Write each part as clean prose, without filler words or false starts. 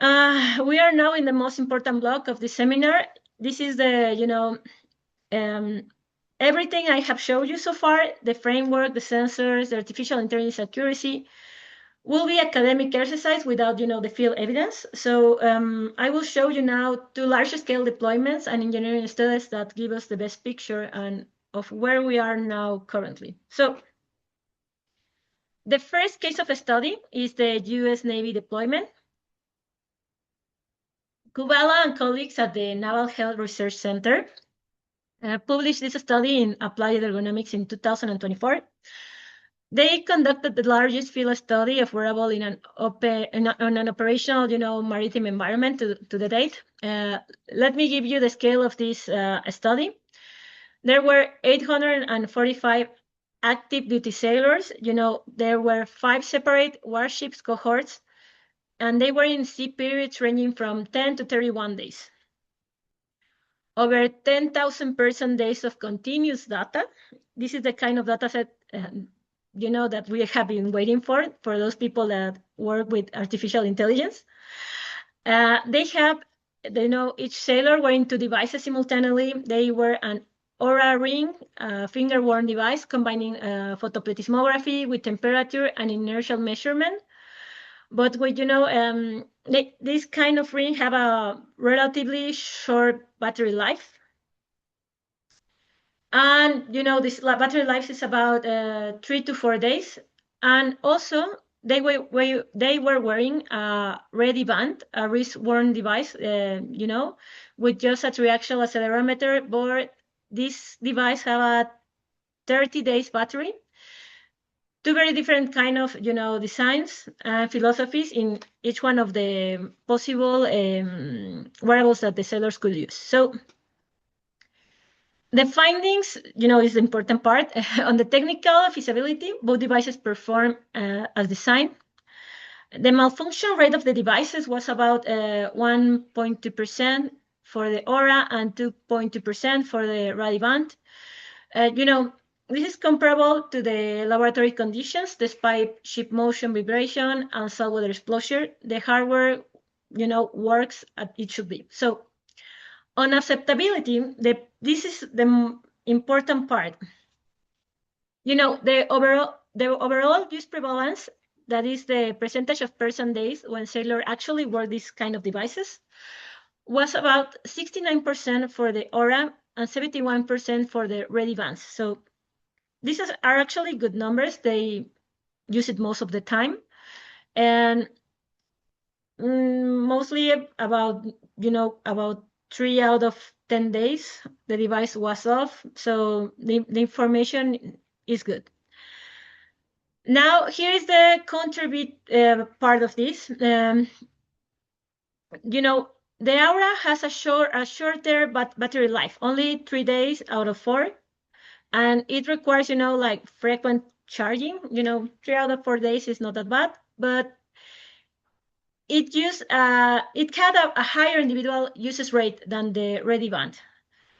We are now in the most important block of the seminar. This is the, everything I have showed you so far, the framework, the sensors, the artificial intelligence accuracy, will be academic exercise without, the field evidence. So I will show you now two large-scale deployments and engineering studies that give us the best picture and of where we are now currently. So the first case of a study is the US Navy deployment. Kubala and colleagues at the Naval Health Research Center published this study in Applied Ergonomics in 2024. They conducted the largest field study of wearable in an operational, maritime environment to the date. Let me give you the scale of this study. There were 845 active duty sailors. There were 5 separate warships cohorts, and they were in sea periods ranging from 10 to 31 days. Over 10,000 person days of continuous data. This is the kind of data set that we have been waiting for those people that work with artificial intelligence. They have, each sailor wearing 2 devices simultaneously. They wear an Aura ring, a finger-worn device combining photoplethysmography with temperature and inertial measurement. But with, this kind of ring have a relatively short battery life. And, this battery life is about 3 to 4 days. And also, they were wearing a ready band, a wrist-worn device, with just a triaxial accelerometer. But this device have a 30 days battery. 2 very different kind of, designs and philosophies in each one of the possible wearables that the sellers could use. So the findings, is the important part. On the technical feasibility, both devices perform as designed. The malfunction rate of the devices was about 1.2% for the Aura and 2.2% for the Radiband. This is comparable to the laboratory conditions, despite ship motion, vibration, and saltwater exposure. The hardware, works as it should be. So on acceptability, this is the important part. The overall use prevalence, that is the percentage of person days when sailors actually wear these kind of devices, was about 69% for the Aura and 71% for the Ready Bands. So these are actually good numbers. They use it most of the time. And mostly about 3 out of 10 days, the device was off. So the information is good. Now, here is the contribute part of this. The Aura has a shorter battery life, only 3 days out of 4. And it requires, like frequent charging. 3 out of 4 days is not that bad, but it had a higher individual usage rate than the Ready Band,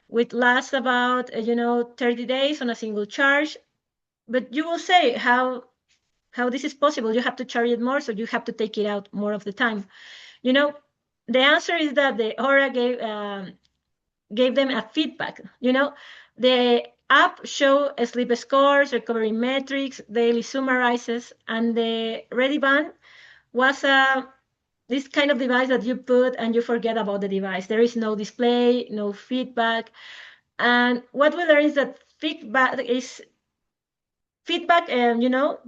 which lasts about 30 days on a single charge. But you will say how this is possible. You have to charge it more, so you have to take it out more of the time. The answer is that the Aura gave them a feedback. The app show sleep scores, recovery metrics, daily summarizes, and the Ready Band was this kind of device that you put and you forget about the device. There is no display, no feedback. And what we learned is that feedback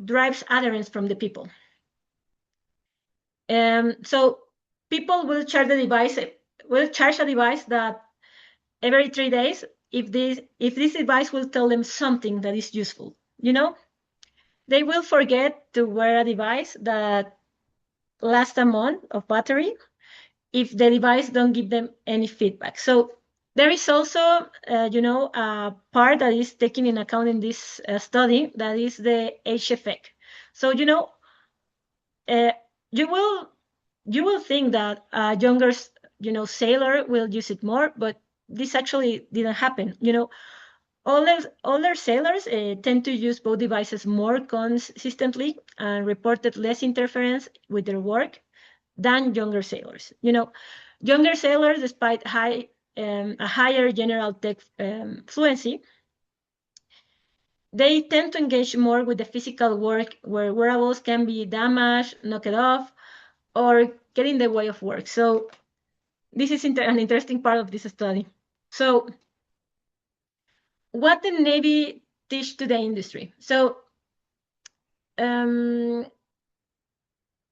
drives adherence from the people. So people will charge a device that every 3 days, if this device will tell them something that is useful. They will forget to wear a device that lasts a month of battery if the device don't give them any feedback. So there is also, a part that is taken in account in this study, that is the age effect. So, you will think that a younger, sailor will use it more, but this actually didn't happen. Older sailors tend to use both devices more consistently and reported less interference with their work than younger sailors. Younger sailors, despite a higher general tech fluency, they tend to engage more with the physical work where wearables can be damaged, knocked off, or get in the way of work. So this is an interesting part of this study. So what the Navy teach to the industry? So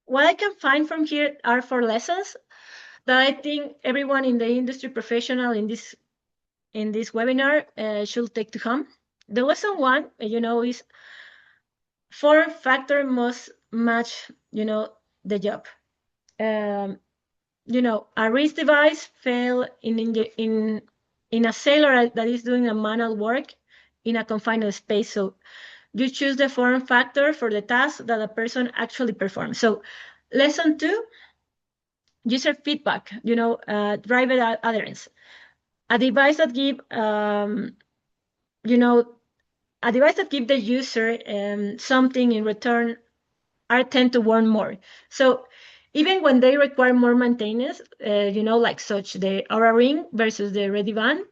what I can find from here are 4 lessons that I think everyone in the industry professional in this webinar should take to home. The lesson 1, is form factor must match, the job. A wrist device fail in a sailor that is doing a manual work in a confined space. So you choose the form factor for the task that a person actually performs. So lesson 2, user feedback, driver adherence. A device that give, the user something in return are tend to want more. So even when they require more maintenance, like such the Aura Ring versus the Ready Band,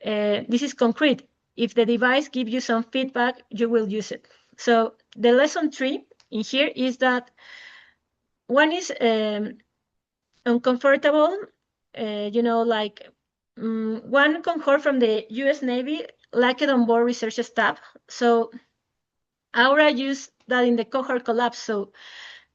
this is concrete. If the device gives you some feedback, you will use it. So the lesson 3 in here is that one is uncomfortable, one cohort from the US Navy lacked onboard research staff. So Aura used that in the cohort collapse. So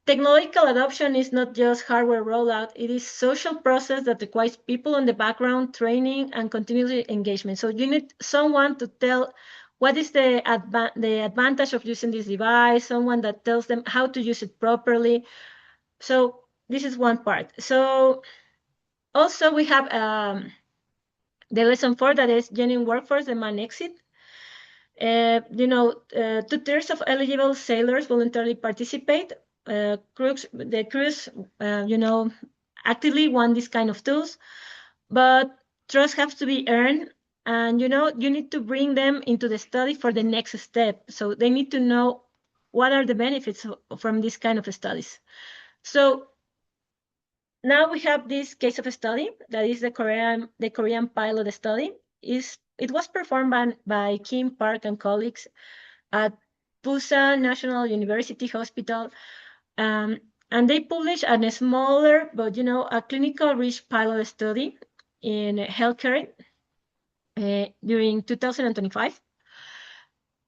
technological adoption is not just hardware rollout, it is social process that requires people on the background, training, and continuous engagement. So you need someone to tell what is the advantage of using this device, someone that tells them how to use it properly. So this is one part. So also we have the lesson 4, that is genuine workforce demand exit. 2/3 of eligible sailors voluntarily participate. The crews, actively want this kind of tools, but trust has to be earned, and you need to bring them into the study for the next step. So they need to know what are the benefits from this kind of studies. So now we have this case of a study that is the Korean pilot study. It was performed by Kim Park and colleagues at Busan National University Hospital, and they published a smaller but a clinical reach pilot study in healthcare during 2025.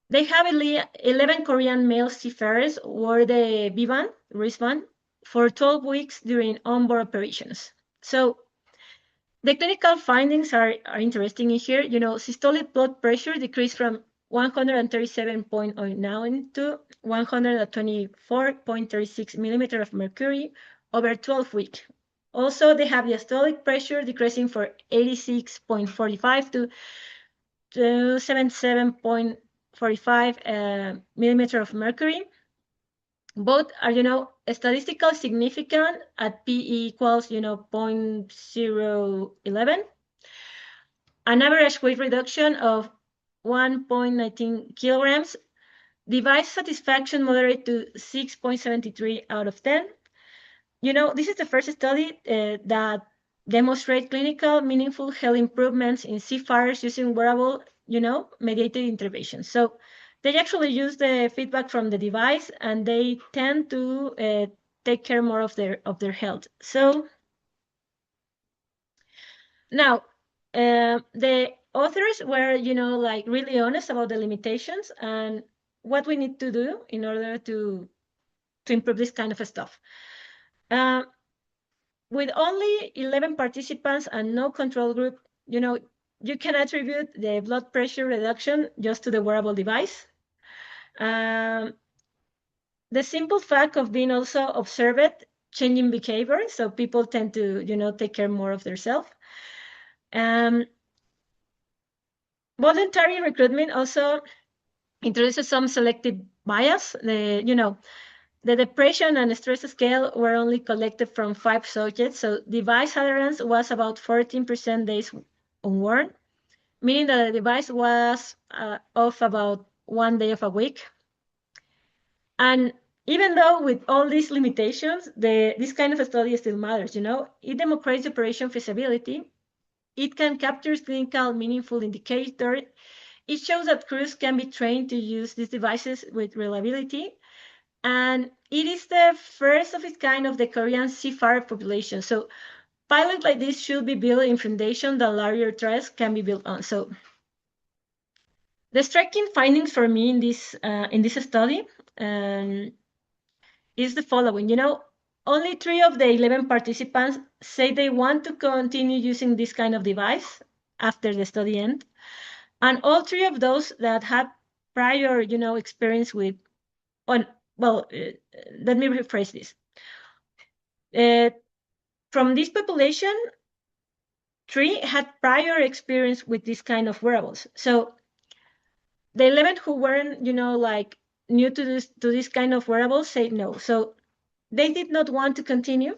They have 11 Korean male seafarers wore the V-band, wristband, for 12 weeks during onboard operations. So the clinical findings are interesting in here. Systolic blood pressure decreased from 137.09 to 124.36 millimeter of mercury over 12 weeks. Also, they have diastolic pressure decreasing from 86.45 to 77.45 millimeter of mercury. Both are, statistically significant at P equals, 0.011. An average weight reduction of 1.19 kilograms. Device satisfaction moderate to 6.73 out of 10. This is the first study that demonstrate clinical meaningful health improvements in seafarers using wearable, mediated interventions. So they actually use the feedback from the device, and they tend to take care more of their health. So now the authors were, really honest about the limitations and what we need to do in order to improve this kind of stuff. With only 11 participants and no control group, you can attribute the blood pressure reduction just to the wearable device. The simple fact of being also observed changing behavior, so people tend to, take care more of themselves. Voluntary recruitment also introduces some selective bias. The depression and stress scale were only collected from 5 subjects, so device adherence was about 14% days unworn, meaning that the device was off about 1 day of a week. And Even though with all these limitations, this kind of study still matters, you know? It demonstrates operation feasibility. It can capture clinical meaningful indicator. It shows that crews can be trained to use these devices with reliability. And it is the first of its kind of the Korean seafarer population. So pilots like this should be built in foundation that larger trials can be built on. So the striking findings for me in this study um, is the following. You know, only 3 of the 11 participants say they want to continue using this kind of device after the study end, and all 3 of those that had prior, you know, experience with, on, well, let me rephrase this. From this population, 3 had prior experience with this kind of wearables. So the 11 who weren't, you know, like new to this kind of wearables say no. So they did not want to continue.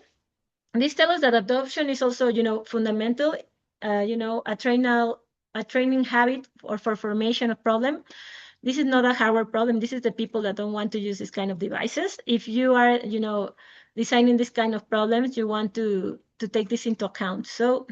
This tells us that adoption is also, you know, fundamental. You know, a training habit or for formation of problem. This is not a hardware problem. This is the people that don't want to use this kind of devices. If you are, you know, designing this kind of problems, you want to take this into account. So